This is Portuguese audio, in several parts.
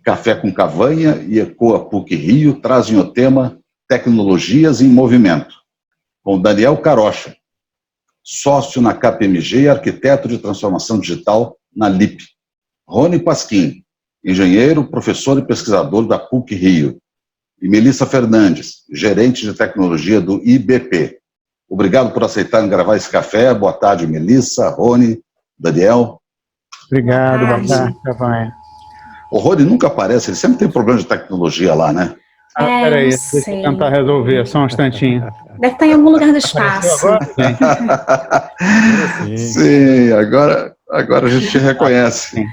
Café com Cavanha e Ecoa PUC Rio trazem o tema Tecnologias em Movimento, com Daniel Carocha, sócio na KPMG e arquiteto de transformação digital na LIP. Rony Pasquim, engenheiro, professor e pesquisador da PUC Rio. E Melissa Fernandes, gerente de tecnologia do IBP. Obrigado por aceitarem gravar esse café. Boa tarde, Melissa, Rony, Daniel. Obrigado, boa tarde, Cavanha. O Rony nunca aparece, ele sempre tem problema de tecnologia lá, né? Peraí, deixa eu tentar resolver, só um instantinho. Deve estar em algum lugar do espaço. Sim, agora a gente te reconhece.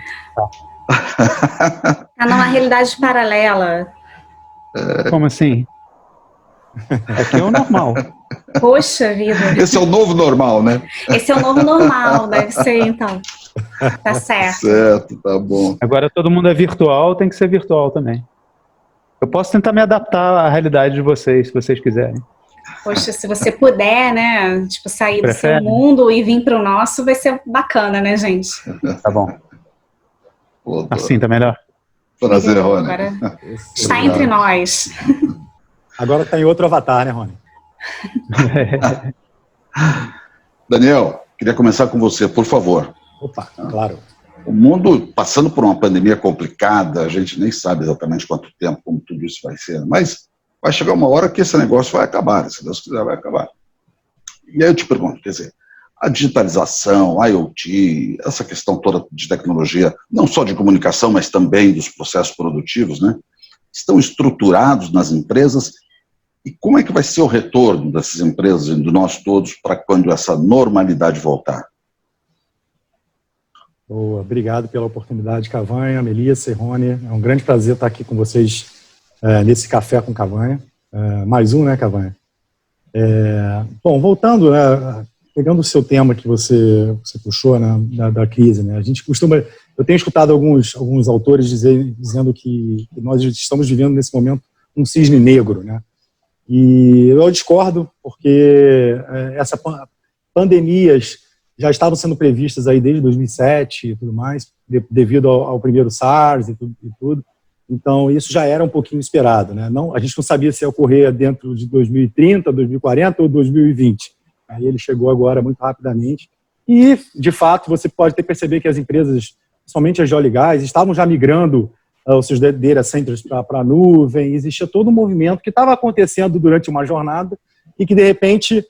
Está numa realidade paralela. Como assim? Aqui é o normal. Poxa vida. Esse é o novo normal, né? Esse é o novo normal, deve ser, então. Tá certo. Certo, tá bom. Agora todo mundo é virtual, tem que ser virtual também. Eu posso tentar me adaptar à realidade de vocês, se vocês quiserem. Poxa, se você puder, né, tipo, sair do seu mundo e vir para o nosso, vai ser bacana, né, gente? Tá bom. Assim tá melhor? Prazer, Rony. Agora está entre nós. Agora tá em outro avatar, né, Rony? Daniel, queria começar com você, por favor. Opa, claro. O mundo passando por uma pandemia complicada, a gente nem sabe exatamente quanto tempo, como tudo isso vai ser, mas vai chegar uma hora que esse negócio vai acabar, se Deus quiser vai acabar. E aí eu te pergunto, quer dizer, a digitalização, a IoT, essa questão toda de tecnologia, não só de comunicação, mas também dos processos produtivos, né, estão estruturados nas empresas. E como é que vai ser o retorno dessas empresas e de nós todos para quando essa normalidade voltar? Boa, obrigado pela oportunidade, Cavanha, Melissa e Rony. É um grande prazer estar aqui com vocês nesse Café com Cavanha. Mais um, né, Cavanha? Bom, voltando, né, pegando o seu tema que você puxou, né, da crise, né, a gente costuma... Eu tenho escutado alguns autores dizendo que nós estamos vivendo nesse momento um cisne negro, né? E eu discordo, porque essas pandemias já estavam sendo previstas aí desde 2007 e tudo mais, devido ao primeiro SARS e tudo. Então, isso já era um pouquinho esperado, né? A gente não sabia se ia ocorrer dentro de 2030, 2040 ou 2020. Aí ele chegou agora muito rapidamente. E, de fato, você pode perceber que as empresas, principalmente as de óleo e gás, estavam já migrando os seus data centers para a nuvem. Existia todo um movimento que estava acontecendo durante uma jornada e que, de repente,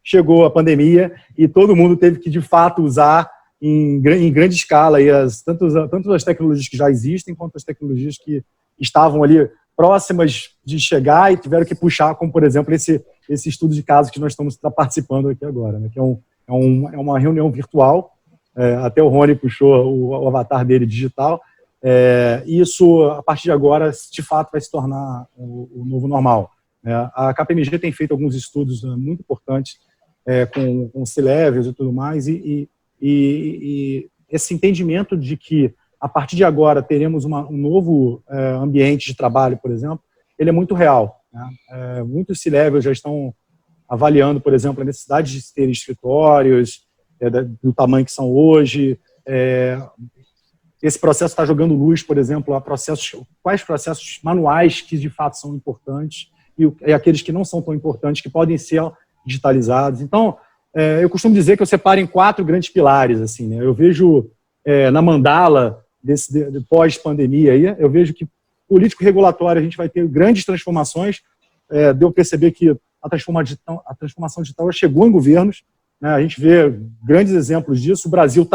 chegou a pandemia e todo mundo teve que, de fato, usar em grande escala e tanto as tecnologias que já existem quanto as tecnologias que estavam ali próximas de chegar e tiveram que puxar, como, por exemplo, esse estudo de caso que nós estamos participando aqui agora, né, que é uma reunião virtual. Até o Rony puxou o avatar dele digital. Isso, a partir de agora, de fato, vai se tornar o novo normal. A KPMG tem feito alguns estudos muito importantes com C-levels e tudo mais, e esse entendimento de que, a partir de agora, teremos um novo ambiente de trabalho, por exemplo, ele é muito real, né? Muitos C-levels já estão avaliando, por exemplo, a necessidade de ter escritórios do tamanho que são hoje. Esse processo está jogando luz, por exemplo, a quais processos manuais que de fato são importantes e aqueles que não são tão importantes, que podem ser digitalizados. Então, eu costumo dizer que eu separo em 4 grandes pilares. Assim, né? Eu vejo na mandala de pós-pandemia, aí, eu vejo que político-regulatório a gente vai ter grandes transformações. Deu perceber que a transformação digital já chegou em governos, né? A gente vê grandes exemplos disso. O Brasil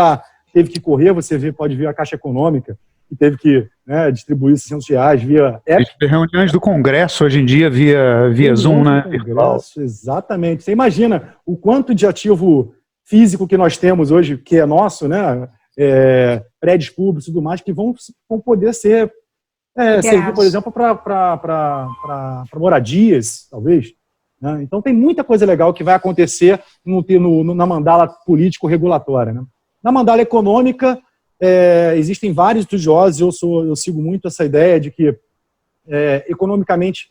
teve que correr, pode ver a Caixa Econômica, que teve que, né, distribuir R$600 via app. Reuniões do Congresso hoje em dia via Zoom, né? Congresso, exatamente. Você imagina o quanto de ativo físico que nós temos hoje, que é nosso, né? Prédios públicos e tudo mais, que vão poder servir, por exemplo, para moradias, talvez. Né? Então, tem muita coisa legal que vai acontecer na mandala político-regulatória, né? Na mandala econômica, existem vários estudiosos, eu sigo muito essa ideia de que, economicamente,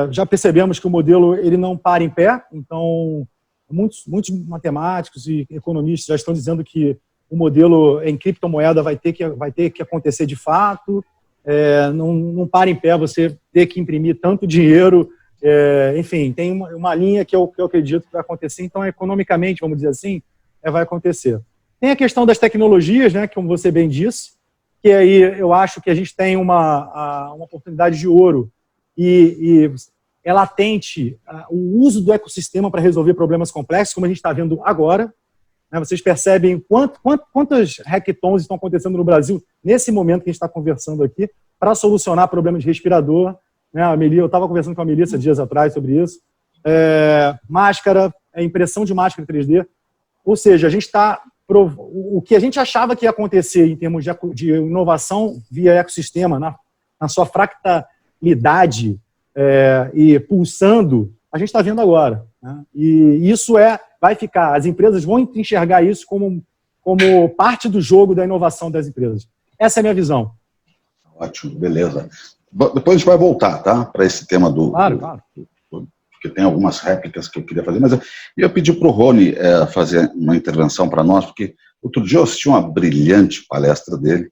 já percebemos que o modelo ele não para em pé. Então, muitos matemáticos e economistas já estão dizendo que o modelo em criptomoeda vai ter que acontecer de fato. não para em pé você ter que imprimir tanto dinheiro. Enfim, tem uma linha que eu acredito que vai acontecer. Então, economicamente, vamos dizer assim, vai acontecer. Tem a questão das tecnologias, né, como você bem disse, que aí eu acho que a gente tem uma oportunidade de ouro e é latente o uso do ecossistema para resolver problemas complexos, como a gente está vendo agora. Né, vocês percebem quantas hackathons estão acontecendo no Brasil nesse momento que a gente está conversando aqui para solucionar problemas de respirador. Né, eu estava conversando com a Melissa dias atrás sobre isso. Máscara, impressão de máscara 3D. Ou seja, a gente está... O que a gente achava que ia acontecer em termos de inovação via ecossistema, na sua fractalidade e pulsando, a gente está vendo agora. Né? E isso vai ficar, as empresas vão enxergar isso como parte do jogo da inovação das empresas. Essa é a minha visão. Ótimo, beleza. Depois a gente vai voltar, tá? Para esse tema Claro. Porque tem algumas réplicas que eu queria fazer, mas eu ia pedir para o Rony fazer uma intervenção para nós, porque outro dia eu assisti uma brilhante palestra dele,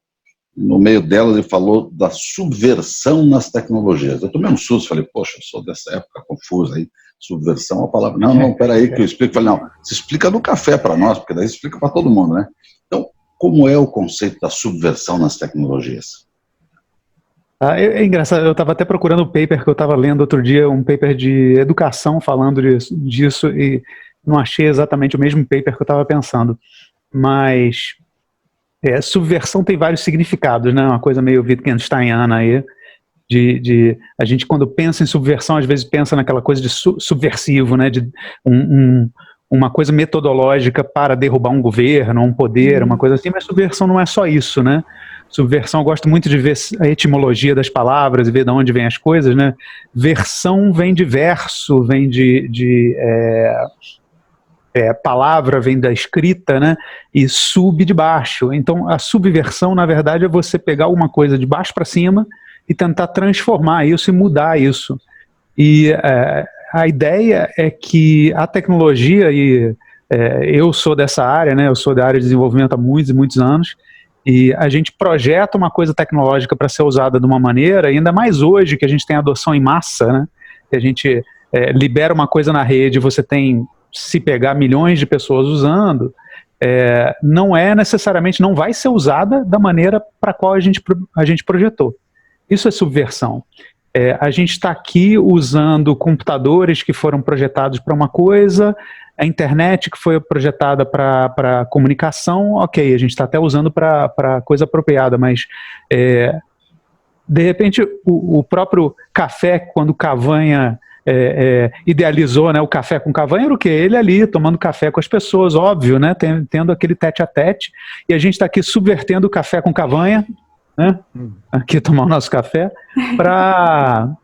e no meio dela ele falou da subversão nas tecnologias. Eu tomei um susto, falei, poxa, eu sou dessa época confusa aí, subversão é uma palavra. Não, peraí que eu explico. Falei, não, você explica no café para nós, porque daí você explica para todo mundo, né? Então, como é o conceito da subversão nas tecnologias? É engraçado, eu estava até procurando o paper que eu estava lendo outro dia, um paper de educação falando disso e não achei exatamente o mesmo paper que eu estava pensando. Mas subversão tem vários significados, né? Uma coisa meio Wittgensteiniana aí. A gente, quando pensa em subversão, às vezes pensa naquela coisa de subversivo, né? De uma coisa metodológica para derrubar um governo, um poder, uma coisa assim, mas subversão não é só isso, né? Subversão, eu gosto muito de ver a etimologia das palavras e ver de onde vêm as coisas, né? Versão vem de verso, vem palavra vem da escrita, né? E sub de baixo. Então, a subversão, na verdade, é você pegar uma coisa de baixo para cima e tentar transformar isso e mudar isso. E a ideia é que a tecnologia, eu sou dessa área, né? Eu sou da área de desenvolvimento há muitos e muitos anos, e a gente projeta uma coisa tecnológica para ser usada de uma maneira, ainda mais hoje que a gente tem adoção em massa, né? Que a gente libera uma coisa na rede, você tem, se pegar milhões de pessoas usando, não necessariamente, não vai ser usada da maneira para a qual a gente projetou. Isso é subversão. A gente está aqui usando computadores que foram projetados para uma coisa, a internet que foi projetada para comunicação, ok, a gente está até usando para coisa apropriada, mas de repente o próprio café, quando Cavanha idealizou, né, o café com Cavanha, era o quê? Ele ali tomando café com as pessoas, óbvio, né, tendo aquele tete-a-tete, e a gente está aqui subvertendo o café com Cavanha, né, aqui tomar o nosso café, para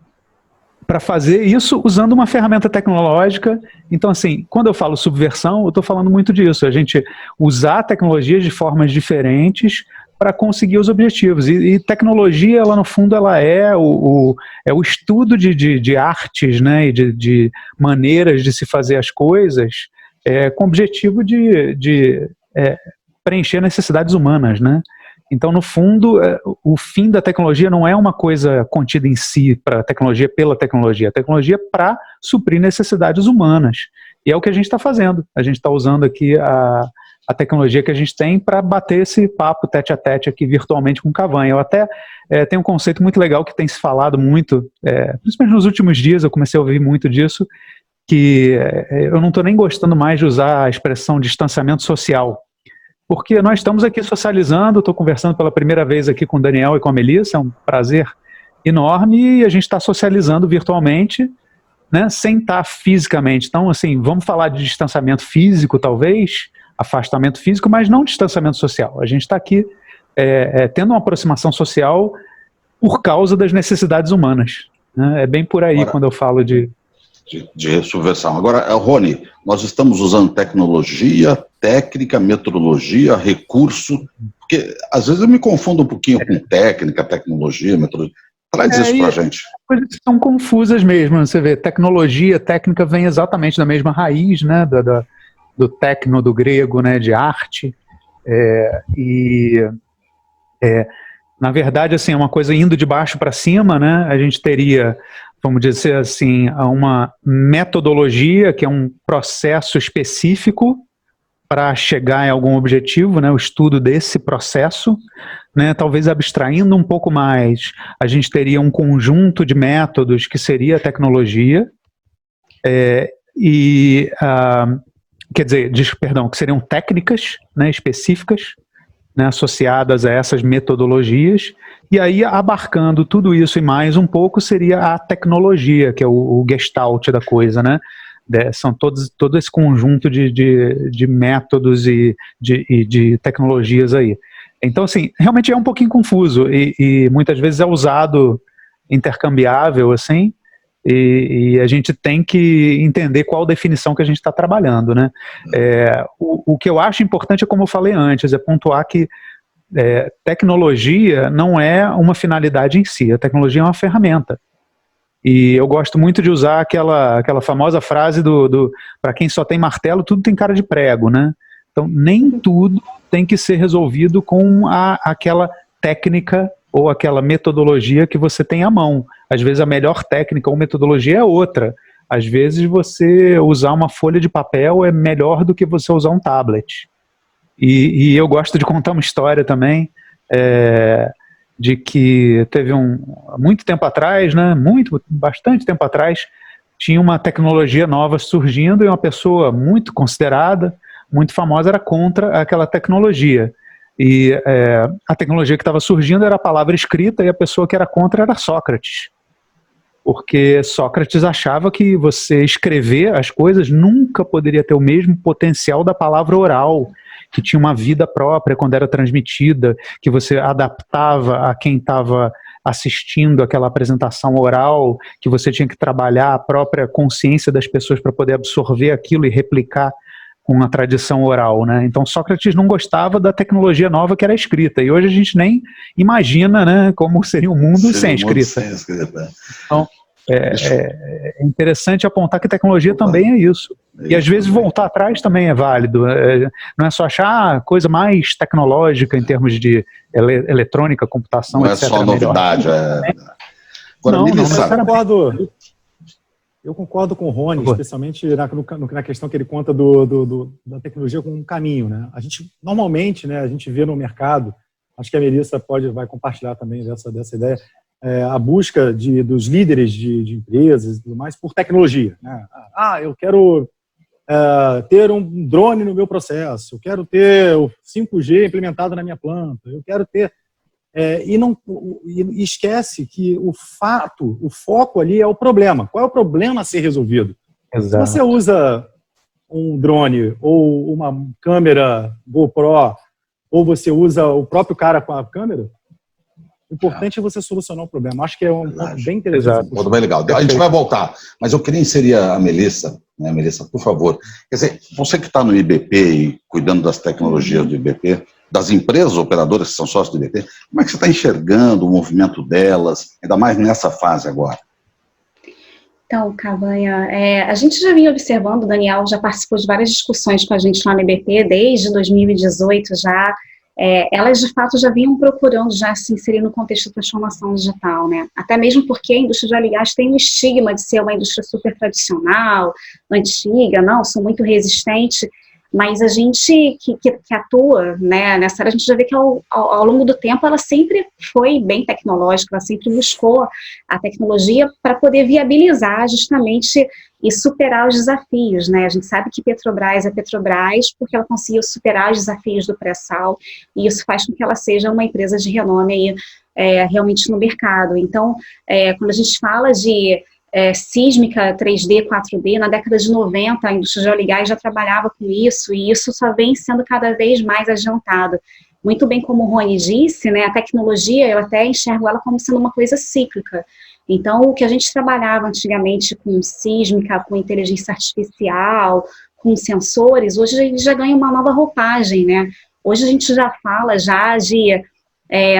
fazer isso usando uma ferramenta tecnológica. Então, assim, quando eu falo subversão, eu estou falando muito disso, a gente usar tecnologias de formas diferentes para conseguir os objetivos. E tecnologia, ela no fundo, ela é o estudo de artes, né, e de maneiras de se fazer as coisas com o objetivo de preencher necessidades humanas, né? Então, no fundo, o fim da tecnologia não é uma coisa contida em si, para a tecnologia pela tecnologia. A tecnologia é para suprir necessidades humanas. E é o que a gente está fazendo. A gente está usando aqui a tecnologia que a gente tem para bater esse papo tete-a-tete aqui virtualmente com Cavanha. Eu até tenho um conceito muito legal que tem se falado muito, principalmente nos últimos dias, eu comecei a ouvir muito disso, que eu não estou nem gostando mais de usar a expressão distanciamento social. Porque nós estamos aqui socializando, estou conversando pela primeira vez aqui com o Daniel e com a Melissa, é um prazer enorme, e a gente está socializando virtualmente, né, sem estar fisicamente. Então, assim, vamos falar de distanciamento físico, talvez, afastamento físico, mas não distanciamento social. A gente está aqui tendo uma aproximação social por causa das necessidades humanas, né? É bem por aí. Agora, quando eu falo de subversão. Agora, Rony, nós estamos usando tecnologia, técnica, metodologia, recurso, porque às vezes eu me confundo um pouquinho com técnica, tecnologia, metodologia. Traz isso pra gente. Coisas são confusas mesmo, você vê, tecnologia, técnica vem exatamente da mesma raiz, né, do tecno, do grego, né, de arte, Na verdade, assim, é uma coisa indo de baixo para cima, né? A gente teria, vamos dizer assim, uma metodologia, que é um processo específico para chegar em algum objetivo, né? O estudo desse processo, né? Talvez abstraindo um pouco mais, a gente teria um conjunto de métodos que seria a tecnologia, quer dizer, que seriam técnicas, né, específicas, né, associadas a essas metodologias, e aí abarcando tudo isso e mais um pouco seria a tecnologia, que é o gestalt da coisa, né? São todo esse conjunto de métodos e de tecnologias aí. Então, assim, realmente é um pouquinho confuso e muitas vezes é usado intercambiável, assim, e a gente tem que entender qual definição que a gente está trabalhando, né? O que eu acho importante é, como eu falei antes, é pontuar que tecnologia não é uma finalidade em si, a tecnologia é uma ferramenta. E eu gosto muito de usar aquela famosa frase para quem só tem martelo, tudo tem cara de prego, né? Então, nem tudo tem que ser resolvido com aquela técnica ou aquela metodologia que você tem à mão. Às vezes a melhor técnica ou metodologia é outra. Às vezes você usar uma folha de papel é melhor do que você usar um tablet. E eu gosto de contar uma história também, de que teve muito tempo atrás, né, bastante tempo atrás, tinha uma tecnologia nova surgindo e uma pessoa muito considerada, muito famosa, era contra aquela tecnologia. E a tecnologia que estava surgindo era a palavra escrita e a pessoa que era contra era Sócrates. Porque Sócrates achava que você escrever as coisas nunca poderia ter o mesmo potencial da palavra oral, que tinha uma vida própria quando era transmitida, que você adaptava a quem estava assistindo aquela apresentação oral, que você tinha que trabalhar a própria consciência das pessoas para poder absorver aquilo e replicar com a tradição oral, né? Então Sócrates não gostava da tecnologia nova que era a escrita, e hoje a gente nem imagina, né, como seria o mundo sem escrita. Então, é interessante apontar que tecnologia também é isso. E às vezes voltar atrás também é válido. Não é só achar a coisa mais tecnológica em termos de eletrônica, computação, não etc. Não é só novidade. Eu concordo com o Rony, especialmente na questão que ele conta da tecnologia como um caminho, né? A gente, normalmente, né, a gente vê no mercado, acho que a Melissa vai compartilhar também dessa ideia, a busca dos líderes de empresas e tudo mais por tecnologia, né? Eu quero ter um drone no meu processo, eu quero ter o 5G implementado na minha planta, eu quero ter... E esquece que o foco ali é o problema. Qual é o problema a ser resolvido? Exato. Se você usa um drone ou uma câmera GoPro, ou você usa o próprio cara com a câmera, o importante é você solucionar o problema. Acho que é um ponto bem interessante. Muito bem legal. A gente vai voltar, mas eu queria inserir a Melissa, né, Melissa, por favor. Quer dizer, você que está no IBP e cuidando das tecnologias do IBP, das empresas operadoras que são sócios do IBP, como é que você está enxergando o movimento delas, ainda mais nessa fase agora? Então, Cavanha, a gente já vinha observando, o Daniel já participou de várias discussões com a gente lá no IBP, desde 2018 já, elas de fato já vinham procurando já se inserir no contexto da transformação digital, né? Até mesmo porque a indústria de óleo e gás tem um estigma de ser uma indústria super tradicional, antiga, sou muito resistente, mas a gente que atua, né, nessa área, a gente já vê que ao longo do tempo ela sempre foi bem tecnológica, ela sempre buscou a tecnologia para poder viabilizar justamente e superar os desafios, né? A gente sabe que Petrobras é Petrobras porque ela conseguiu superar os desafios do pré-sal, e isso faz com que ela seja uma empresa de renome aí, realmente no mercado. Então, quando a gente fala de sísmica 3D, 4D, na década de 90 a indústria de óleo e gás já trabalhava com isso, e isso só vem sendo cada vez mais adiantado. Muito bem como o Rony disse, né, a tecnologia, eu até enxergo ela como sendo uma coisa cíclica. Então, o que a gente trabalhava antigamente com sísmica, com inteligência artificial, com sensores, hoje a gente já ganha uma nova roupagem, né? Hoje a gente já fala já de,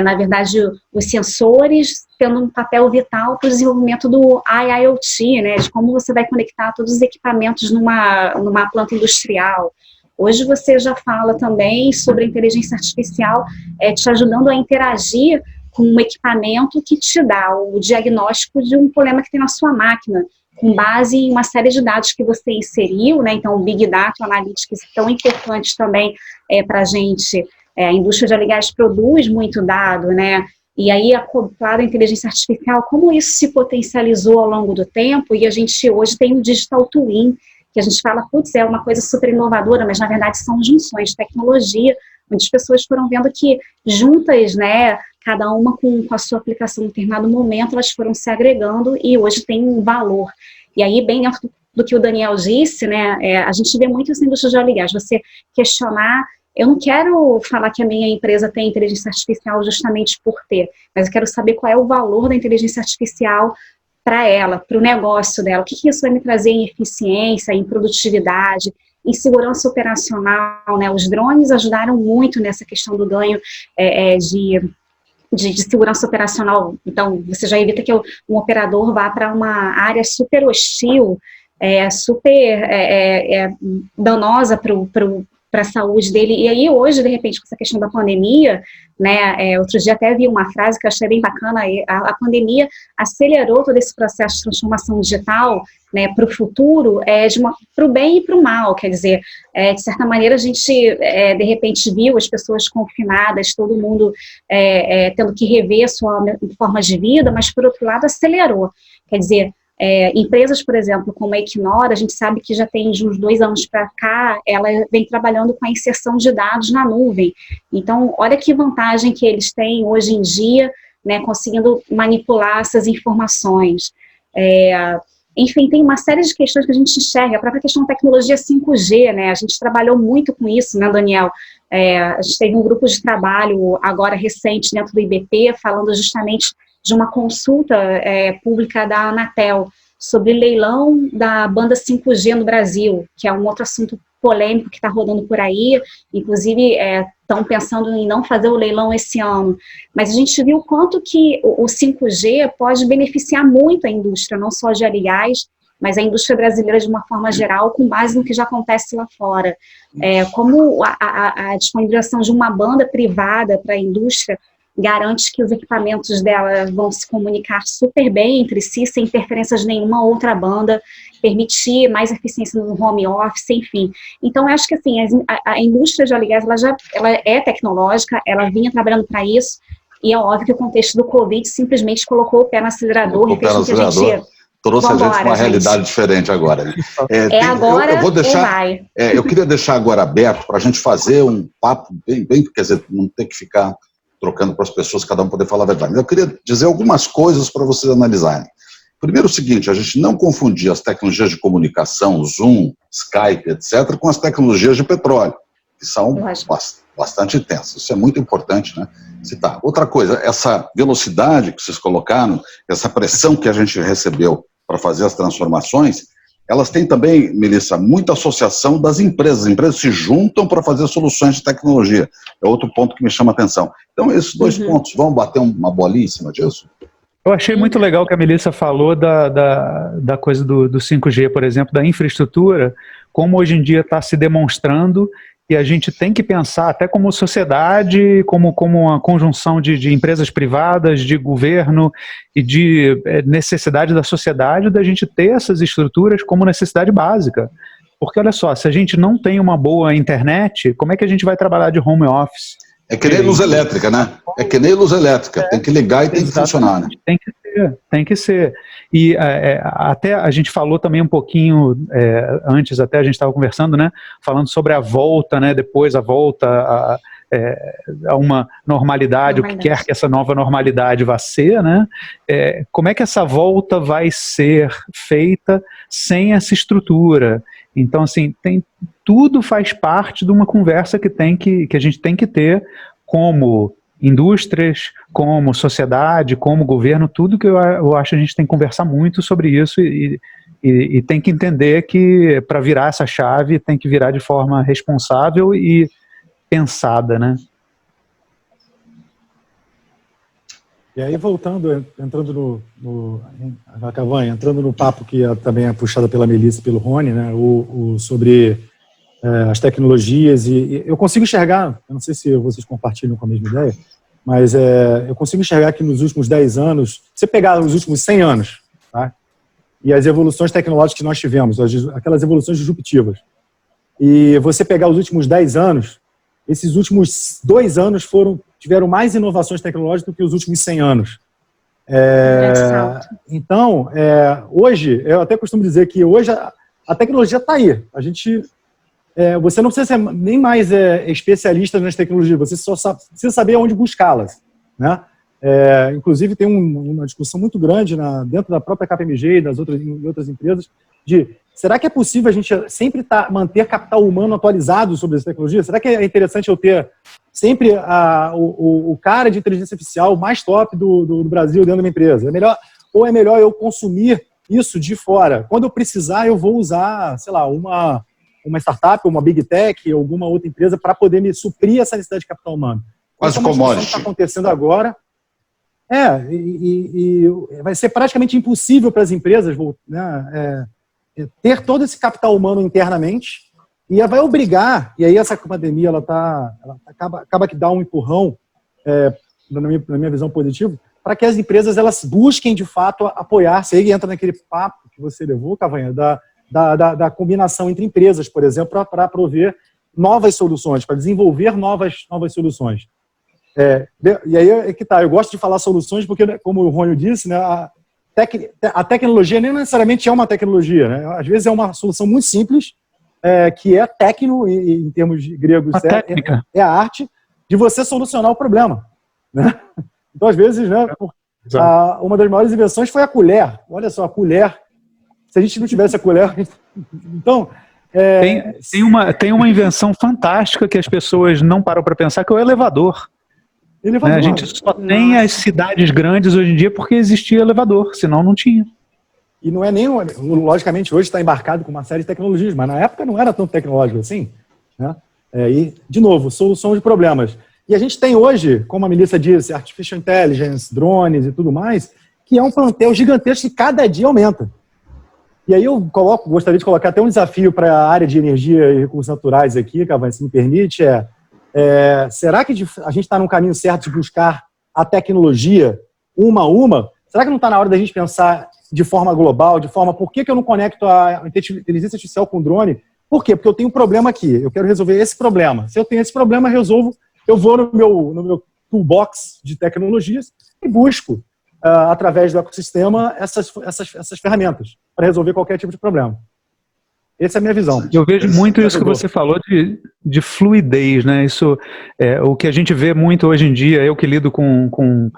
na verdade, os sensores tendo um papel vital para o desenvolvimento do IIoT, né? De como você vai conectar todos os equipamentos numa planta industrial. Hoje você já fala também sobre a inteligência artificial te ajudando a interagir com um equipamento que te dá o diagnóstico de um problema que tem na sua máquina, com base em uma série de dados que você inseriu, né? Então, o Big Data, Analytics, tão importante também para a gente. A indústria de óleo e gás produz muito dado, né? E aí, acoplado à inteligência artificial, como isso se potencializou ao longo do tempo, e a gente hoje tem o Digital Twin, que a gente fala, putz, é uma coisa super inovadora, mas na verdade são junções de tecnologia, onde as pessoas foram vendo que juntas, né, cada uma com a sua aplicação em determinado momento, elas foram se agregando e hoje tem um valor. E aí, bem dentro do que o Daniel disse, né, a gente vê muito isso na indústria de óleo e gás, você questionar. Eu não quero falar que a minha empresa tem inteligência artificial justamente por ter, mas eu quero saber qual é o valor da inteligência artificial para ela, para o negócio dela, o que isso vai me trazer em eficiência, em produtividade, em segurança operacional, né? Os drones ajudaram muito nessa questão do ganho de segurança operacional. Então, você já evita que um operador vá para uma área super hostil, super danosa para a saúde dele. E aí, hoje, de repente, com essa questão da pandemia, né, outro dia até vi uma frase que eu achei bem bacana, a pandemia acelerou todo esse processo de transformação digital, né, para o futuro, para o bem e para o mal, quer dizer, de certa maneira a gente, de repente, viu as pessoas confinadas, todo mundo tendo que rever a sua forma de vida, mas, por outro lado, acelerou, quer dizer, empresas, por exemplo, como a Equinor, a gente sabe que já tem de uns 2 anos para cá, ela vem trabalhando com a inserção de dados na nuvem. Então, olha que vantagem que eles têm hoje em dia, né, conseguindo manipular essas informações. Enfim, tem uma série de questões que a gente enxerga. A própria questão da tecnologia 5G, né, a gente trabalhou muito com isso, né, Daniel? A gente teve um grupo de trabalho agora recente dentro do IBP, falando justamente de uma consulta pública da Anatel sobre leilão da banda 5G no Brasil, que é um outro assunto polêmico que está rodando por aí, inclusive estão pensando em não fazer o leilão esse ano, mas a gente viu o quanto que o 5G pode beneficiar muito a indústria, não só de óleo e gás, mas a indústria brasileira de uma forma geral, com base no que já acontece lá fora. Como a disponibilização de uma banda privada para a indústria garante que os equipamentos dela vão se comunicar super bem entre si, sem interferência de nenhuma outra banda, permitir mais eficiência no home office, enfim. Então, eu acho que assim, a indústria de óleo e gás, ela é tecnológica, ela vinha trabalhando para isso, e é óbvio que o contexto do Covid simplesmente colocou o pé no acelerador e fez com que a gente... Trouxe a gente para uma realidade diferente agora. Né? Agora eu vou deixar, ou vai? Eu queria deixar agora aberto para a gente fazer um papo bem, quer dizer, não ter que ficar trocando para as pessoas, cada um poder falar a verdade. Eu queria dizer algumas coisas para vocês analisarem. Primeiro o seguinte, a gente não confundir as tecnologias de comunicação, Zoom, Skype, etc., com as tecnologias de petróleo, que são bastante intensas. Isso é muito importante, né, citar. Outra coisa, essa velocidade que vocês colocaram, essa pressão que a gente recebeu para fazer as transformações, elas têm também, Melissa, muita associação das empresas. As empresas se juntam para fazer soluções de tecnologia. É outro ponto que me chama a atenção. Então, esses 2 pontos, vamos bater uma bolinha em cima disso? Eu achei muito legal que a Melissa falou da coisa do 5G, por exemplo, da infraestrutura, como hoje em dia está se demonstrando, e a gente tem que pensar até como sociedade, como uma conjunção de empresas privadas, de governo e de necessidade da sociedade, da gente ter essas estruturas como necessidade básica. Porque olha só, se a gente não tem uma boa internet, como é que a gente vai trabalhar de home office? É que nem luz elétrica, né? É que nem luz elétrica, tem que ligar e tem que funcionar, né? Tem que ser. E até a gente falou também um pouquinho, antes até a gente estava conversando, né? Falando sobre a volta, né? Depois a volta a uma normalidade, o que quer que essa nova normalidade vá ser, né? Como é que essa volta vai ser feita sem essa estrutura? Então, assim, tudo faz parte de uma conversa que a gente tem que ter como indústrias, como sociedade, como governo, tudo que eu acho que a gente tem que conversar muito sobre isso e tem que entender que para virar essa chave tem que virar de forma responsável e pensada, né? E aí, voltando, entrando Cavanha, entrando no papo que também é puxado pela Melissa e pelo Rony, né, sobre as tecnologias, e eu consigo enxergar, eu não sei se vocês compartilham com a mesma ideia, mas eu consigo enxergar que nos últimos 10 anos, se você pegar os últimos 100 anos, tá? E as evoluções tecnológicas que nós tivemos, aquelas evoluções disruptivas, e você pegar os últimos 10 anos, esses últimos 2 anos tiveram mais inovações tecnológicas do que os últimos 100 anos. Então, hoje, eu até costumo dizer que hoje a tecnologia está aí. Você não precisa ser nem mais especialista nas tecnologias, você só precisa saber onde buscá-las, né? Inclusive, tem uma discussão muito grande dentro da própria KPMG e em outras empresas de será que é possível a gente sempre manter capital humano atualizado sobre essa tecnologia? Será que é interessante eu ter sempre o cara de inteligência artificial mais top do Brasil dentro da minha empresa? Ou é melhor eu consumir isso de fora? Quando eu precisar, eu vou usar, sei lá, uma startup, uma big tech, alguma outra empresa para poder me suprir essa necessidade de capital humano. Quase commodity. Está acontecendo agora. E vai ser praticamente impossível para as empresas, né, ter todo esse capital humano internamente, e vai obrigar, e aí essa pandemia ela acaba que dá um empurrão, na minha visão positiva, para que as empresas elas busquem de fato apoiar-se. Aí entra naquele papo que você levou, Cavanha, da combinação entre empresas, por exemplo, para prover novas soluções, para desenvolver novas soluções. E aí é que tá, eu gosto de falar soluções porque, como o Rônio disse, né, a tecnologia nem necessariamente é uma tecnologia, né? Às vezes é uma solução muito simples, que é técnico, em termos gregos, é a arte de você solucionar o problema, né? Então, às vezes, né, uma das maiores invenções foi a colher. Olha só, a colher. Se a gente não tivesse a colher... Então... Tem uma invenção fantástica que as pessoas não param para pensar, que é o elevador. A gente só tem as cidades grandes hoje em dia porque existia elevador, senão não tinha. E não é nem... Logicamente, hoje está embarcado com uma série de tecnologias, mas na época não era tão tecnológico assim, né? E, de novo, solução de problemas. E a gente tem hoje, como a Melissa disse, Artificial Intelligence, drones e tudo mais, que é um plantel gigantesco que cada dia aumenta. E aí eu gostaria de colocar até um desafio para a área de energia e recursos naturais aqui, Cavanha, se me permite, será que a gente está no caminho certo de buscar a tecnologia uma a uma? Será que não está na hora da gente pensar de forma global, por que eu não conecto a inteligência artificial com drone? Por quê? Porque eu tenho um problema aqui, eu quero resolver esse problema. Se eu tenho esse problema, eu vou no meu toolbox de tecnologias e busco, através do ecossistema, essas ferramentas para resolver qualquer tipo de problema. Essa é a minha visão. Eu vejo muito isso que você falou de fluidez, né? Isso é o que a gente vê muito hoje em dia, eu que lido com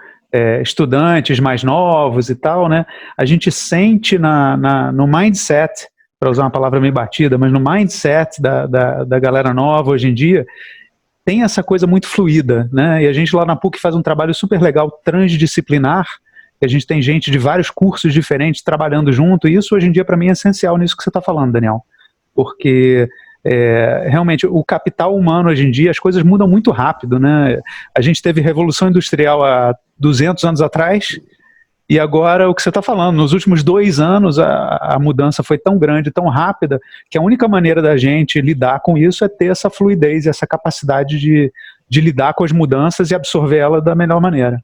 estudantes mais novos e tal, né? A gente sente no mindset, para usar uma palavra meio batida, mas no mindset da galera nova hoje em dia, tem essa coisa muito fluida, né? E a gente lá na PUC faz um trabalho super legal, transdisciplinar, a gente tem gente de vários cursos diferentes trabalhando junto, e isso hoje em dia para mim é essencial nisso que você está falando, Daniel. Porque realmente o capital humano hoje em dia, as coisas mudam muito rápido, né? A gente teve Revolução Industrial há 200 anos atrás, e agora o que você está falando, nos últimos 2 anos a mudança foi tão grande, tão rápida, que a única maneira da gente lidar com isso é ter essa fluidez, essa capacidade de lidar com as mudanças e absorver ela da melhor maneira.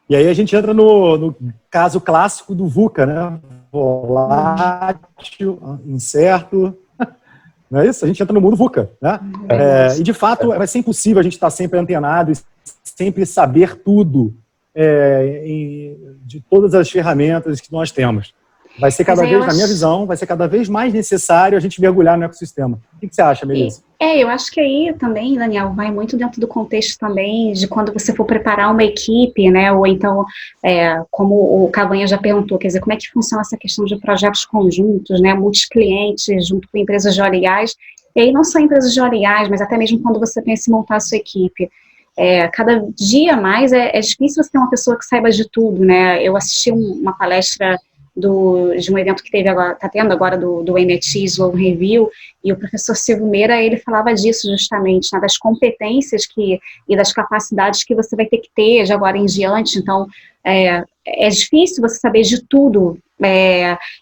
E aí a gente entra no caso clássico do VUCA, né? Volátil, incerto. Não é isso? A gente entra no mundo VUCA, né? E de fato vai ser impossível a gente estar sempre antenado e sempre saber tudo de todas as ferramentas que nós temos. Vai ser cada vez, na minha visão, vai ser cada vez mais necessário a gente mergulhar no ecossistema. O que você acha, Melissa? Eu acho que aí também, Daniel, vai muito dentro do contexto também de quando você for preparar uma equipe, né? Ou então, como o Cavanha já perguntou, quer dizer, como é que funciona essa questão de projetos conjuntos, né? Multiclientes, junto com empresas de óleo e gás. E aí não só empresas de óleo e gás, mas até mesmo quando você pensa em montar a sua equipe. Cada dia mais é difícil você ter uma pessoa que saiba de tudo, né? Eu assisti uma palestra de um evento que teve agora, está tendo agora do MIT Sloan Review, e o professor Silvio Meira, ele falava disso justamente, né, das competências e das capacidades que você vai ter que ter de agora em diante. Então, é difícil você saber de tudo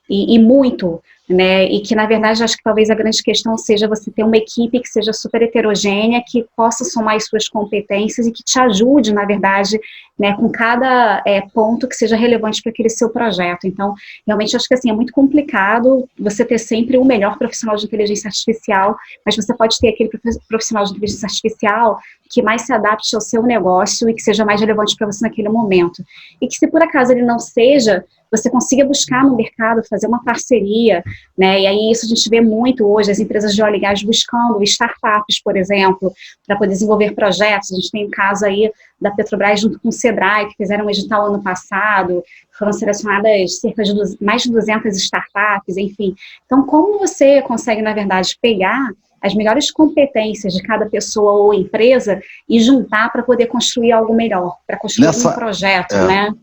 e muito, né? E que, na verdade, acho que talvez a grande questão seja você ter uma equipe que seja super heterogênea, que possa somar as suas competências e que te ajude, na verdade, né, com cada ponto que seja relevante para aquele seu projeto. Então, realmente, acho que assim, é muito complicado você ter sempre o melhor profissional de inteligência artificial, mas você pode ter aquele profissional de inteligência artificial que mais se adapte ao seu negócio e que seja mais relevante para você naquele momento. E que, se por acaso ele não seja, você consiga buscar no mercado, fazer uma parceria, né? E aí isso a gente vê muito hoje, as empresas de óleo e gás buscando startups, por exemplo, para poder desenvolver projetos. A gente tem um caso aí da Petrobras junto com o Sebrae, que fizeram um edital ano passado, foram selecionadas cerca de mais de 200 startups, enfim. Então, como você consegue, na verdade, pegar as melhores competências de cada pessoa ou empresa e juntar para poder construir algo melhor, para construir um projeto, né?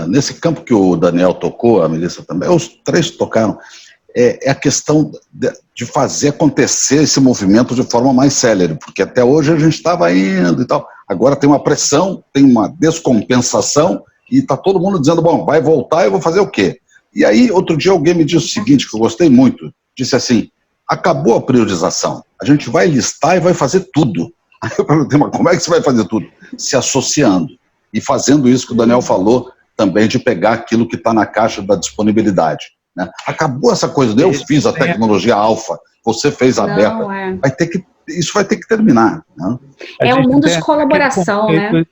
Nesse campo que o Daniel tocou, a Melissa também, os três tocaram, é a questão de fazer acontecer esse movimento de forma mais célere, porque até hoje a gente estava indo e tal, agora tem uma pressão, tem uma descompensação e está todo mundo dizendo, bom, vai voltar, eu vou fazer o quê? E aí, outro dia alguém me disse o seguinte, que eu gostei muito, disse assim, acabou a priorização, a gente vai listar e vai fazer tudo. Aí eu perguntei, mas como é que você vai fazer tudo? Se associando e fazendo isso que o Daniel falou, também de pegar aquilo que está na caixa da disponibilidade. Né? Acabou essa coisa, eu fiz a tecnologia alfa, você fez a beta, isso vai ter que terminar. Né? É um mundo de colaboração, né?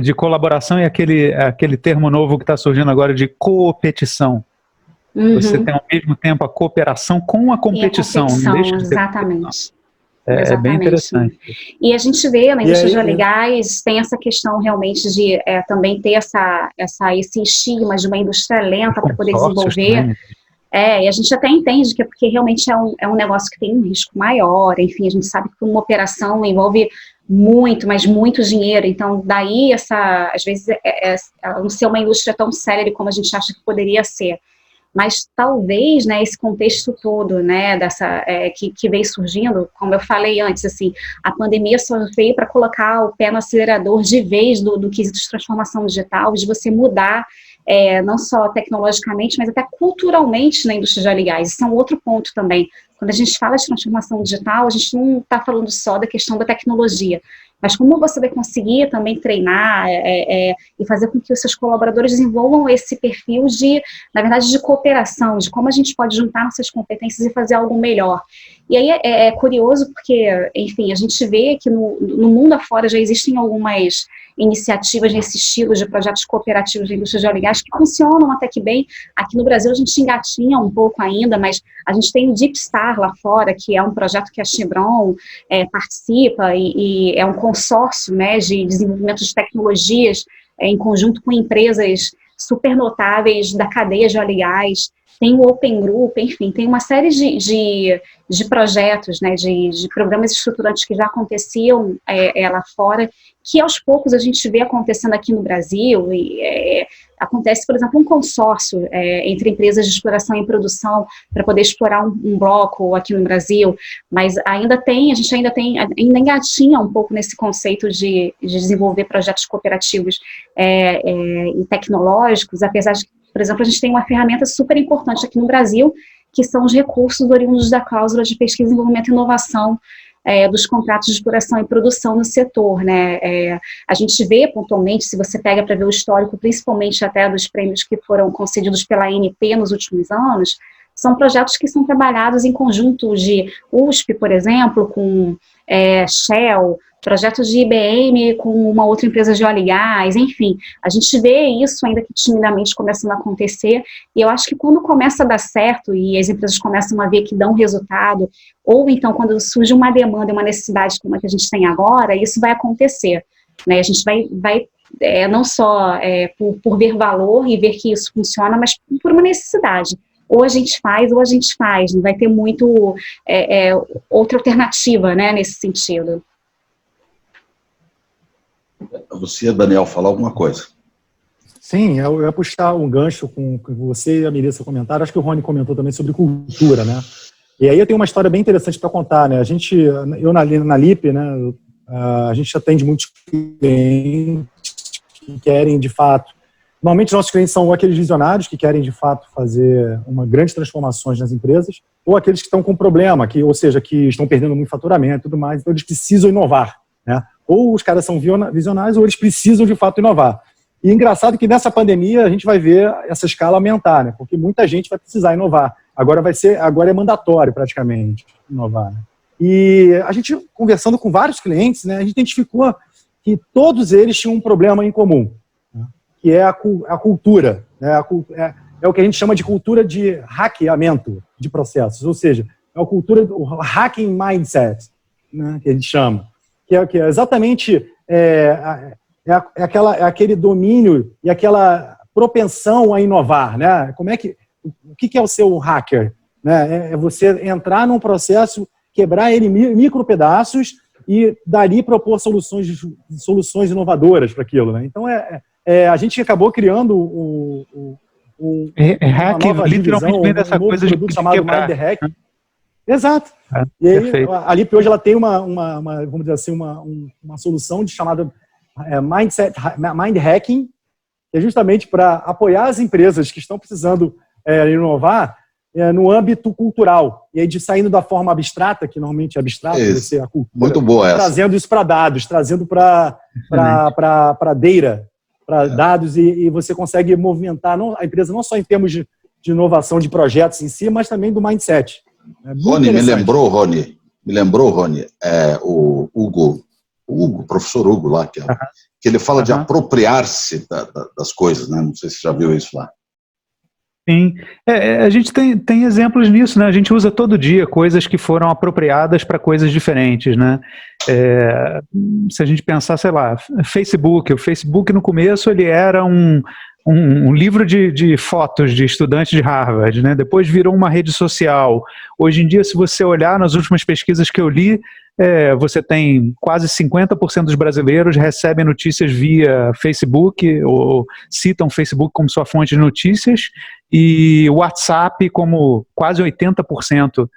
De colaboração e aquele termo novo que está surgindo agora de coopetição. Você tem ao mesmo tempo a cooperação com a competição. Não deixa de exatamente. É bem interessante. E a gente vê na indústria de óleo e gás, tem essa questão realmente de também ter esse estigma de uma indústria lenta para poder desenvolver. E a gente até entende que é porque realmente é um negócio que tem um risco maior, enfim, a gente sabe que uma operação envolve muito, mas muito dinheiro, então daí às vezes, não ser uma indústria tão séria como a gente acha que poderia ser. Mas talvez, né, esse contexto todo, né, que veio surgindo, como eu falei antes, assim, a pandemia só veio para colocar o pé no acelerador de vez do quesito de transformação digital, de você mudar, não só tecnologicamente, mas até culturalmente na indústria de óleo e gás. Isso é um outro ponto também. Quando a gente fala de transformação digital, a gente não está falando só da questão da tecnologia, mas como você vai conseguir também treinar e fazer com que os seus colaboradores desenvolvam esse perfil na verdade, de cooperação, de como a gente pode juntar nossas competências e fazer algo melhor. E aí é curioso porque, enfim, a gente vê que no mundo afora já existem algumas iniciativas nesse estilo de projetos cooperativos da indústria de óleo e gás que funcionam até que bem. Aqui no Brasil a gente engatinha um pouco ainda, mas a gente tem o Deep Star lá fora, que é um projeto que a Chevron participa e é um consórcio, né, de desenvolvimento de tecnologias em conjunto com empresas super notáveis da cadeia de óleo e gás. Tem o Open Group, enfim, tem uma série de projetos, né, de programas estruturantes que já aconteciam lá fora, que aos poucos a gente vê acontecendo aqui no Brasil, e acontece, por exemplo, um consórcio entre empresas de exploração e produção para poder explorar um bloco aqui no Brasil, mas a gente ainda engatinha um pouco nesse conceito de desenvolver projetos cooperativos e tecnológicos, apesar de, por exemplo, a gente tem uma ferramenta super importante aqui no Brasil, que são os recursos oriundos da cláusula de pesquisa, desenvolvimento e inovação dos contratos de exploração e produção no setor, né? A gente vê pontualmente, se você pega para ver o histórico, principalmente até dos prêmios que foram concedidos pela ANP nos últimos anos, são projetos que são trabalhados em conjunto de USP, por exemplo, com Shell, projetos de IBM com uma outra empresa de óleo e gás, enfim, a gente vê isso ainda que timidamente começando a acontecer, e eu acho que quando começa a dar certo e as empresas começam a ver que dão resultado, ou então quando surge uma demanda, uma necessidade como a que a gente tem agora, isso vai acontecer, né? A gente vai não só por ver valor e ver que isso funciona, mas por uma necessidade. Ou a gente faz, não vai ter muito outra alternativa, né, nesse sentido. Você, Daniel, falar alguma coisa? Sim, eu ia puxar um gancho com você e a Melissa comentaram, acho que o Rony comentou também sobre cultura, né? E aí eu tenho uma história bem interessante para contar, né? Eu na LIP, né, a gente atende muitos clientes que querem, de fato, Normalmente, nossos clientes são aqueles visionários que querem, de fato, fazer uma grande transformações nas empresas, ou aqueles que estão com problema, ou seja, que estão perdendo muito faturamento e tudo mais, então eles precisam inovar, né? Ou os caras são visionários, ou eles precisam, de fato, inovar. E engraçado que nessa pandemia a gente vai ver essa escala aumentar, né? Porque muita gente vai precisar inovar. Agora é mandatório, praticamente, inovar, né? E a gente, conversando com vários clientes, né, a gente identificou que todos eles tinham um problema em comum, né, que é a cultura. Né, é o que a gente chama de cultura de hackeamento de processos, ou seja, é a cultura do hacking mindset, né, que a gente chama, que é exatamente aquele domínio e aquela propensão a inovar. Né? O que é o seu hacker? Né? É você entrar num processo, quebrar ele em micro pedaços e dali propor soluções inovadoras para aquilo. Né? Então, a gente acabou criando hack, literalmente vem dessa coisa produto chamado Mind the Hack. Exato. E aí, a Lip hoje ela tem vamos dizer assim, uma solução chamada Mind Hacking, que é justamente para apoiar as empresas que estão precisando inovar no âmbito cultural. E aí, saindo da forma abstrata, que normalmente é abstrata, você a cultura, muito boa essa. Trazendo isso para dados, trazendo para data, para dados, e você consegue movimentar a empresa não só em termos de inovação de projetos em si, mas também do mindset. Rony, me lembrou, Rony, o professor Hugo lá, que ele fala de apropriar-se das coisas, né? Não sei se você já viu isso lá. Sim, a gente tem exemplos nisso, né? A gente usa todo dia coisas que foram apropriadas para coisas diferentes, né? Se a gente pensar, sei lá, o Facebook no começo ele era um livro de fotos de estudantes de Harvard, né? Depois virou uma rede social. Hoje em dia, se você olhar nas últimas pesquisas que eu li, você tem quase 50% dos brasileiros recebem notícias via Facebook, ou citam o Facebook como sua fonte de notícias, e o WhatsApp como quase 80%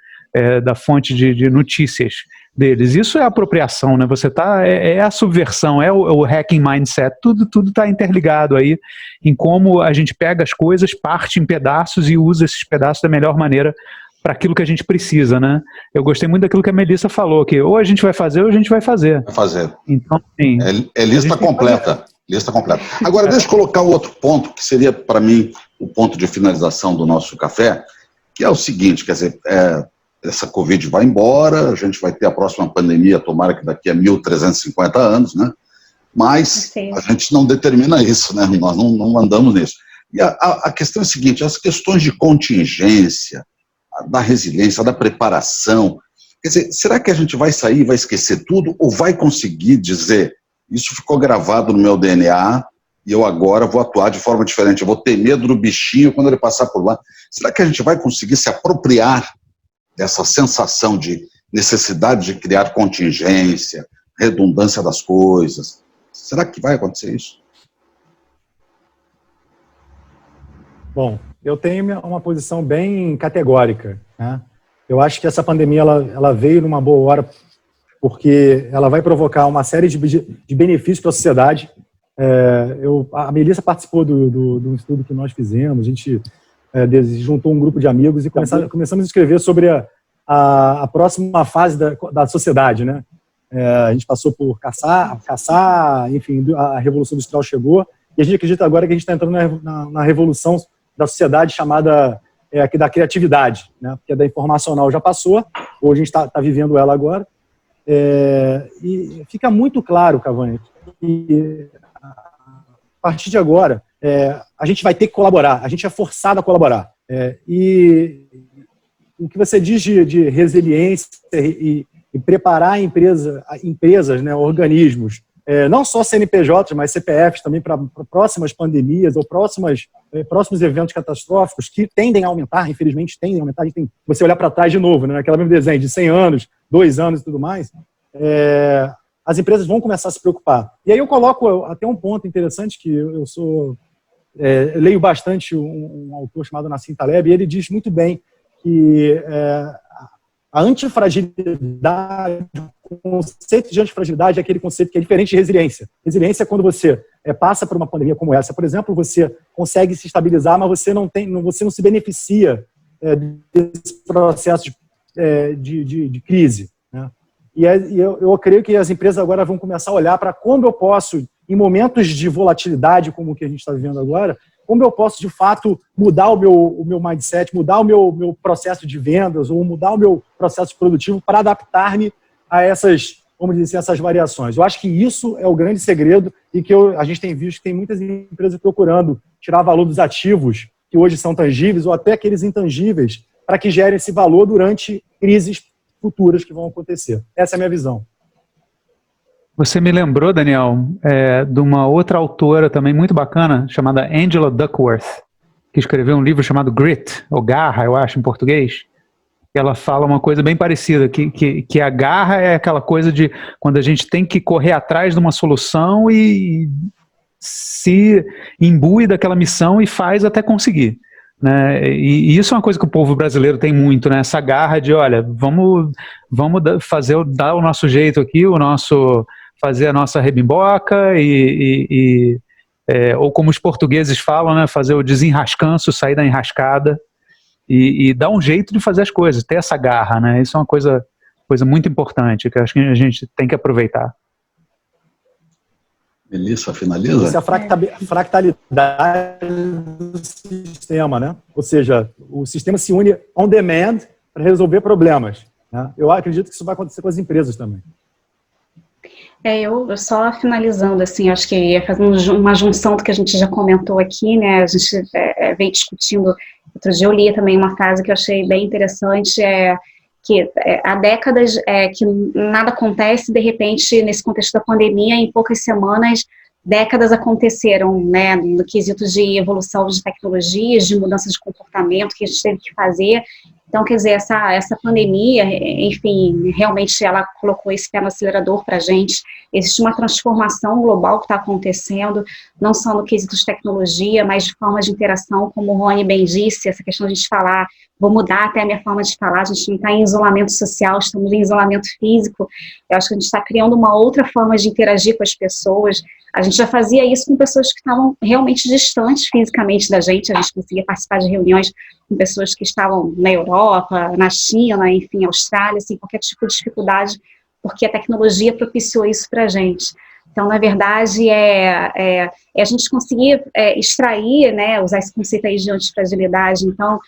da fonte de notícias deles. Isso é apropriação, né? Você é a subversão, é o hacking mindset, tudo está interligado aí em como a gente pega as coisas, parte em pedaços e usa esses pedaços da melhor maneira para aquilo que a gente precisa, né? Eu gostei muito daquilo que a Melissa falou, que ou a gente vai fazer ou a gente vai fazer. Vai fazer. Então, sim. É lista completa. Lista completa. Agora, deixa eu colocar um outro ponto, que seria, para mim, o ponto de finalização do nosso café, que é o seguinte, quer dizer, essa Covid vai embora, a gente vai ter a próxima pandemia, tomara que daqui a 1.350 anos, né? Mas a gente não determina isso, né? Nós não andamos nisso. E a questão é a seguinte, as questões de contingência, da resiliência, da preparação, quer dizer, será que a gente vai sair e vai esquecer tudo, ou vai conseguir dizer, isso ficou gravado no meu DNA e eu agora vou atuar de forma diferente, eu vou ter medo do bichinho quando ele passar por lá? Será que a gente vai conseguir se apropriar dessa sensação de necessidade de criar contingência, redundância das coisas? Será que vai acontecer isso? Bom, eu tenho uma posição bem categórica, né? Eu acho que essa pandemia ela veio numa boa hora, porque ela vai provocar uma série de benefícios para a sociedade. A Melissa participou do estudo que nós fizemos, a gente juntou um grupo de amigos e começamos a escrever sobre a próxima fase da sociedade, né? A gente passou por caçar, enfim, a Revolução Industrial chegou, e a gente acredita agora que a gente está entrando na revolução da sociedade chamada da criatividade, né? Porque a da informacional já passou, hoje a gente está vivendo ela agora. E fica muito claro, Cavanha, que a partir de agora a gente vai ter que colaborar, a gente é forçado a colaborar. E o que você diz de resiliência e preparar empresas, né, organismos, não só CNPJs, mas CPFs também para próximas pandemias ou próximos eventos catastróficos que tendem a aumentar, infelizmente tendem a aumentar. A gente tem que você olhar para trás de novo, né, aquela mesmo desenho de 100 anos, 2 anos e tudo mais, as empresas vão começar a se preocupar. E aí eu coloco até um ponto interessante, que eu leio bastante um autor chamado Nassim Taleb, e ele diz muito bem que a antifragilidade conceito de antifragilidade é aquele conceito que é diferente de resiliência. Resiliência é quando você passa por uma pandemia como essa, por exemplo, você consegue se estabilizar, mas você não se beneficia desse processo de crise, né? E eu creio que as empresas agora vão começar a olhar para como eu posso, em momentos de volatilidade como o que a gente está vivendo agora, como eu posso, de fato, mudar o meu mindset, mudar o meu processo de vendas ou mudar o meu processo produtivo para adaptar-me a essas, vamos dizer assim, essas variações. Eu acho que isso é o grande segredo e que a gente tem visto que tem muitas empresas procurando tirar valor dos ativos que hoje são tangíveis ou até aqueles intangíveis para que gerem esse valor durante crises futuras que vão acontecer. Essa é a minha visão. Você me lembrou, Daniel, de uma outra autora também muito bacana, chamada Angela Duckworth, que escreveu um livro chamado Grit, ou Garra, eu acho, em português. Ela fala uma coisa bem parecida, que a garra é aquela coisa de quando a gente tem que correr atrás de uma solução e se imbui daquela missão e faz até conseguir, né? E isso é uma coisa que o povo brasileiro tem muito, né? Essa garra de, olha, vamos dar o nosso jeito aqui, fazer a nossa rebimboca ou como os portugueses falam, né? Fazer o desenrascanço, sair da enrascada e dar um jeito de fazer as coisas, ter essa garra, né? Isso é uma coisa muito importante, que eu acho que a gente tem que aproveitar. Melissa, finaliza? Essa é a fractalidade do sistema, né? Ou seja, o sistema se une on demand para resolver problemas, né? Eu acredito que isso vai acontecer com as empresas também. Eu só finalizando, assim, acho que fazendo uma junção do que a gente já comentou aqui, né, a gente vem discutindo, outro dia eu li também uma frase que eu achei bem interessante, que há décadas que nada acontece, de repente, nesse contexto da pandemia, em poucas semanas, décadas aconteceram, né, no quesito de evolução de tecnologias, de mudança de comportamento que a gente teve que fazer. Então, quer dizer, essa pandemia, enfim, realmente ela colocou esse pé no acelerador para a gente. Existe uma transformação global que está acontecendo, não só no quesito de tecnologia, mas de forma de interação, como o Rony bem disse, essa questão de a gente falar, vou mudar até a minha forma de falar, a gente não está em isolamento social, estamos em isolamento físico. Eu acho que a gente está criando uma outra forma de interagir com as pessoas. A gente já fazia isso com pessoas que estavam realmente distantes fisicamente da gente, a gente conseguia participar de reuniões com pessoas que estavam na Europa, na China, enfim, Austrália, sem qualquer tipo de dificuldade, porque a tecnologia propiciou isso para a gente. Então, na verdade, a gente conseguir extrair, né, usar esse conceito aí de antifragilidade, então,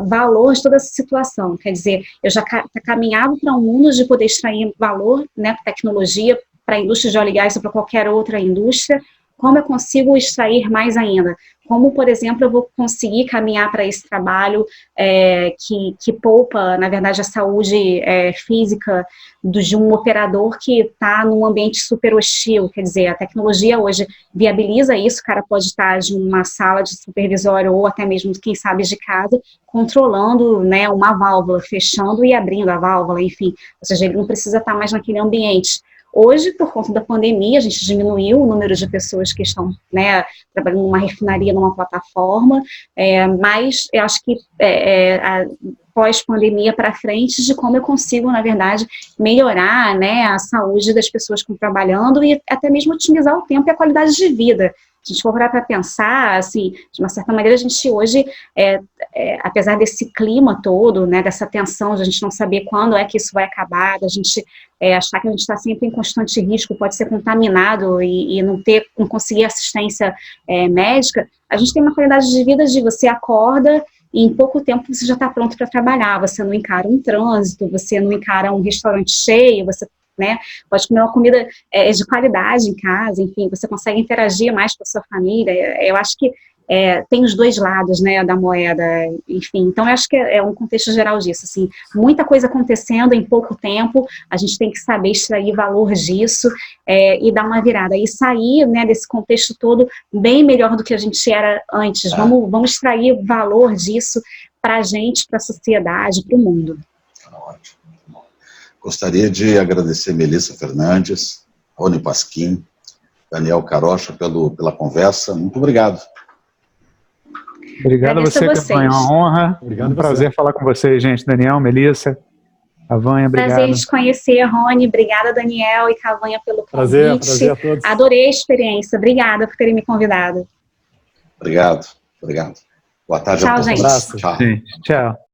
valor de toda essa situação. Quer dizer, eu já caminhava para um mundo de poder extrair valor, né, tecnologia, para a indústria de óleo e gás ou para qualquer outra indústria, como eu consigo extrair mais ainda? Como, por exemplo, eu vou conseguir caminhar para esse trabalho que poupa, na verdade, a saúde física de um operador que está num ambiente super hostil? Quer dizer, a tecnologia hoje viabiliza isso, o cara pode estar de uma sala de supervisório ou até mesmo, quem sabe, de casa, controlando, né, uma válvula, fechando e abrindo a válvula, enfim, ou seja, ele não precisa estar mais naquele ambiente. Hoje, por conta da pandemia, a gente diminuiu o número de pessoas que estão, né, trabalhando numa refinaria, numa plataforma, mas eu acho que pós-pandemia para frente, de como eu consigo, na verdade, melhorar, né, a saúde das pessoas que estão trabalhando e até mesmo otimizar o tempo e a qualidade de vida. Se a gente for parar para pensar, assim, de uma certa maneira, a gente hoje, apesar desse clima todo, né, dessa tensão, de a gente não saber quando é que isso vai acabar, da gente achar que a gente está sempre em constante risco, pode ser contaminado e não conseguir assistência médica, a gente tem uma qualidade de vida de você acorda e em pouco tempo você já está pronto para trabalhar, você não encara um trânsito, você não encara um restaurante cheio, você, né, pode comer uma comida de qualidade em casa, enfim, você consegue interagir mais com a sua família. Eu acho que tem os dois lados, né, da moeda, enfim, então eu acho que é um contexto geral disso, assim, muita coisa acontecendo em pouco tempo, a gente tem que saber extrair valor disso e dar uma virada, e sair, né, desse contexto todo bem melhor do que a gente era antes. Vamos extrair valor disso para a gente, para a sociedade, para o mundo. Ótimo. Gostaria de agradecer Melissa Fernandes, Rony Pasquim, Daniel Carocha pela conversa. Muito obrigado. Obrigado a você, Cavanha. É uma honra. Obrigado, um prazer falar com vocês, gente. Daniel, Melissa. Cavanha, obrigado. Prazer de conhecer, Rony. Obrigada, Daniel e Cavanha, pelo convite. Prazer a todos. Adorei a experiência. Obrigada por terem me convidado. Obrigado. Boa tarde Tchau, a todos. gente. Tchau. Sim, tchau.